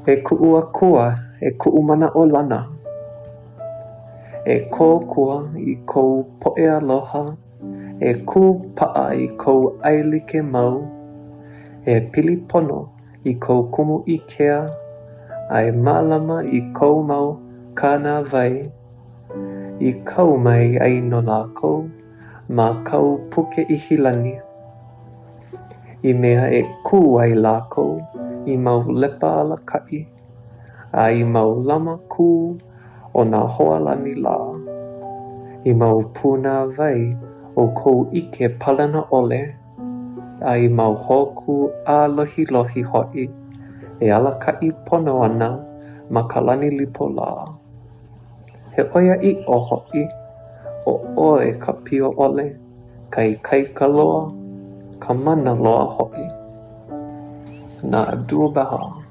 E ku'uakua e ku'umana o lana. E kōkua i kou po'e aloha. E kūpa'a i kou ʻailike mau. E pili pono i kou kumu ʻikea. A e mālama i kou mau kāna wai. I kau mai ai no lākou ma kau puke i hilani. I mea e kū ai lākou i mau lepa alaka'i. A i mau lama kū o nā hoalani lā. I mau pūnā wai o kou ike palena ole. A i mau hoku a lohi lohi ho'i e alaka'i pono ana ma ka lani lipo lā. He oia i o ho'i o oe ka pio ole, ka ikaika loa, ka mana loa ho'i. Na Abdul Baha.